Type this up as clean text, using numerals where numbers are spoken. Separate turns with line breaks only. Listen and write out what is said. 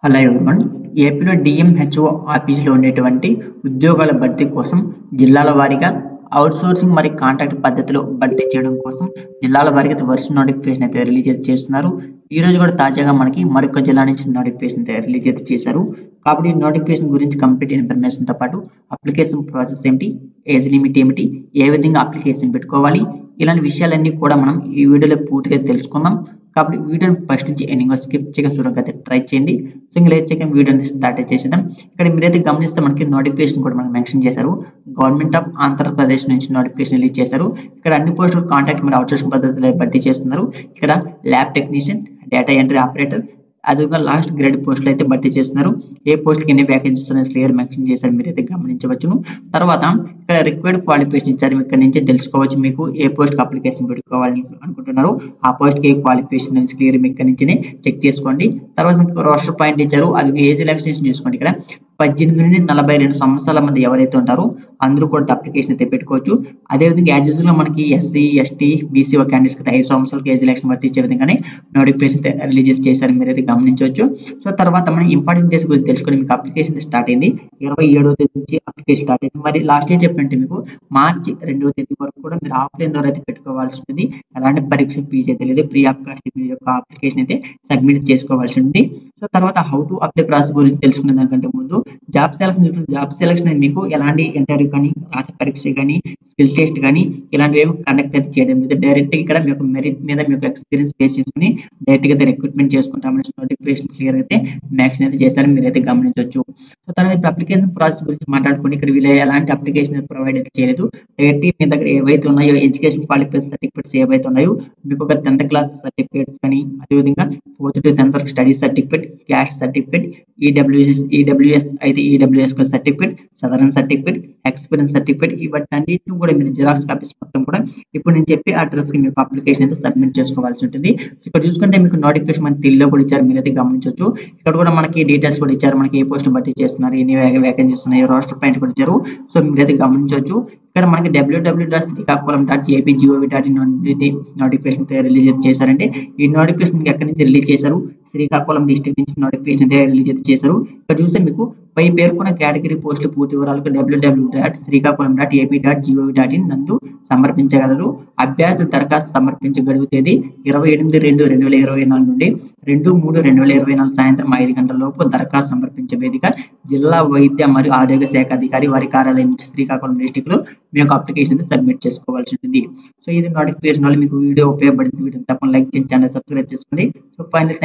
Hello everyone. ఏపీలో DMHO ఆఫీసులో ఉండేటువంటి ఉద్యోగాల భర్తీ కోసం జిల్లాల వారీగా అవుట్సోర్సింగ్ మరియు కాంట్రాక్ట్ పద్ధతిలో భర్తీ చేయడం కోసం జిల్లాల వారీగా వరుస నోటిఫికేషన్ అయితే రిలీజ్ అయితే చేస్తున్నారు. ఈ రోజు కూడా తాజాగా మనకి మరొక జిల్లా నుంచి నోటిఫికేషన్ అయితే రిలీజ్ అయితే చేశారు. కాబట్టి ఈ నోటిఫికేషన్ గురించి కంప్లీట్ ఇన్ఫర్మేషన్తో పాటు అప్లికేషన్ ప్రాసెస్ ఏమిటి, ఏజ్ లిమిట్ ఏమిటి, ఏ విధంగా అప్లికేషన్ పెట్టుకోవాలి, ఇలాంటి విషయాలన్నీ కూడా మనం ఈ వీడియోలో పూర్తిగా తెలుసుకుందాం. కాబట్టి వీడియోని ఫస్ట్ నుంచి ఎండింగ్ వరకు స్కిప్ చేయడం చూడకపోతే ట్రై చేయండి. సో ఇంకా లేట్ చేయకుండా వీడియోని స్టార్ట్ చేసేద్దాం. ఇక్కడ మీరైతే గమనిస్తే మనకి నోటిఫికేషన్ కూడా మనకి మెన్షన్ చేశారు. గవర్నమెంట్ ఆఫ్ ఆంధ్రప్రదేశ్ నుంచి నోటిఫికేషన్ రిలీజ్ చేశారు. ఇక్కడ అన్ని పోస్టులు కాంట్రాక్ట్ మరియు అవుట్సోర్సింగ్ పద్ధతిలో భర్తీ చేస్తున్నారు. ఇక్కడ lab technician, data entry operator, అదిగా లాస్ట్ గ్రేడ్ పోస్టులు అయితే భర్తీ చేస్తున్నారు. ఏ పోస్ట్కి ఎన్ని వ్యాకెన్సీస్ అనేది క్లియర్ మెన్షన్ చేశారు, మీరైతే గమనించవచ్చును. తర్వాత ఇక్కడ రిక్వైర్డ్ క్వాలిఫికేషన్ ఇచ్చారు. ఇక్కడ నుంచి తెలుసుకోవచ్చు మీకు ఏ పోస్ట్కి అప్లికేషన్ పెట్టుకోవాలని అనుకుంటున్నారు, ఆ పోస్ట్కి ఏ క్వాలిఫికేషన్ అనేది క్లియర్ మీ ఇక్కడ నుంచి చెక్ చేసుకోండి. తర్వాత మీకు రోస్టర్ పాయింట్ ఇచ్చారు, అది ఏజ్ రిలాక్సేషన్ చూసుకోండి. ఇక్కడ 18 నుండి 42 సంవత్సరాల మధ్య ఎవరైతే ఉంటారో అందరూ కూడా అప్లికేషన్ అయితే పెట్టుకోవచ్చు. అదేవిధంగా యాజ్ యూజువల్గా మనకి ఎస్సీ, ఎస్టీ, బీసీ క్యాండిడేట్స్కి 5 సంవత్సరాలకి ఏజ్ రిలాక్సేషన్ వర్తించే విధంగానే నోటిఫికేషన్ రిలీజ్ చేశారు, మీరైతే గమనించవచ్చు. సో తర్వాత మనం ఇంపార్టెంట్ డేస్ గురించి తెలుసుకొని మీకు అప్లికేషన్ స్టార్ట్ అయింది 27వ తేదీ నుంచి అప్లికేషన్ స్టార్ట్ అయింది. మరి లాస్ట్ డేట్ చెప్పంటే మీకు మార్చి 2వ తేదీ వరకు కూడా మీరు ఆఫ్లైన్ ద్వారా అయితే పెట్టుకోవాల్సి ఉంటుంది. ఎలాంటి పరీక్ష ఫీజు అయితే లేదు, ఫ్రీ ఆఫ్ కాస్ట్ మీ యొక్క అప్లికేషన్ అయితే సబ్మిట్ చేసుకోవాల్సి ఉంటుంది. సో తర్వాత హౌ టు అప్లై ప్రాసెస్ గురించి తెలుసుకునే దానికంటే ముందు జాబ్ సెలక్షన్ మీకు ఎలాంటి ఇంటర్వ్యూ కానీ, రాత పరీక్ష కానీ, స్కిల్ టెస్ట్ కానీ ఇలాంటివి ఏమి కండక్ట్ అయితే చేయడం లేదు. డైరెక్ట్ ఇక్కడ మీకు మెరిట్ మీద మీకు ఎక్స్పీరియన్స్ బేస్ చేసుకుని డైరెక్ట్ గా రిక్రూట్మెంట్ చేసుకుంటామని నోటిఫికేషన్ క్లియర్ అయితే మ్యాక్షన్ అయితే చేశారు, మీరైతే గమనించవచ్చు. సో తర్వాత ఇప్పుడు అప్లికేషన్ ప్రాసెస్ గురించి మాట్లాడుకుని ఇక్కడ వీళ్ళు ఎలాంటి అప్లికేషన్ ప్రొవైడ్ అయితే చేయలేదు. డైరెక్ట్ మీ దగ్గర ఏవైతే ఉన్నాయో ఎడ్యుకేషన్ క్వాలిఫికేషన్ సర్టిఫికేట్స్ ఏవైతే ఉన్నాయో మీకు ఒక 10th క్లాస్ సర్టిఫికేట్స్ కానీ, అదేవిధంగా 4th to 10th వరకు study certificate, caste certificate, EWS అయితే ఈడబ్ల్యూఎస్ సర్టిఫికేట్, సదరన్ సర్టిఫికేట్, ఎక్స్పీరియన్స్ సర్టిఫికేట్ ఇవన్నిటిని కూడా మీరు జిరాక్స్ కాపీస్ మొత్తం కూడా ఇప్పుడు నేను చెప్పి అడ్రస్ కి మీకు అప్లికేషన్ అయితే సబ్మిట్ చేసుకోవాల్సి ఉంటుంది. ఇక్కడ చూసుకుంటే మీకు నోటిఫికేషన్ మన తెలుగులో కూడా ఇచ్చారు, మీరైతే గమనించవచ్చు. ఇక్కడ కూడా మనకి డీటెయిల్స్ కూడా ఇచ్చారు, మనకి ఏ పోస్ట్ భర్తీ చేస్తున్నారు, ఎన్ని వేకెన్సీస్ ఉన్నాయి, రోస్టర్ పాయింట్ కూడా ఇచ్చారు. సో మీరైతే గమనించవచ్చు. ఇక్కడ మనకి www.srikakulam.jpgov.in నుండి నోటిఫికేషన్ రిలీజ్ అయితే చేశారంటే ఈ నోటిఫికేషన్ ఎక్కడి నుంచి రిలీజ్ చేశారు, శ్రీకాకుళం డిస్ట్రిక్ట్ నుంచి నోటిఫికేషన్ అయితే రిలీజ్ అయితే చేశారు. ఇక్కడ చూస్తే మీకు పై పేర్కొన్న కేటగిరీ పోస్టులు పూర్తి వివరాలకు www.srikakulam.ap.gov.in నందు సమర్పించగలరు. అభ్యర్థులు దరఖాస్తు సమర్పించే గడువు తేదీ 28/2/2024 నుండి 2/3/2024 సాయంత్రం 5 గంటల లోపు దరఖాస్తు సమర్పించే వేదిక జిల్లా వైద్య మరియు ఆరోగ్య శాఖ అధికారి వారి కార్యాలయం శ్రీకాకుళం డిస్ట్రిక్ట్ లో మీ యొక్క అప్లికేషన్ సబ్మిట్ చేసుకోవాల్సి ఉంటుంది. సో ఇది నోటిఫికేషన్ వల్ల మీకు వీడియో ఉపయోగపడింది. వీడియో తప్పకుండా లైక్ చేయండి, ఛానల్ సబ్స్క్రైబ్ చేసుకోండి. So final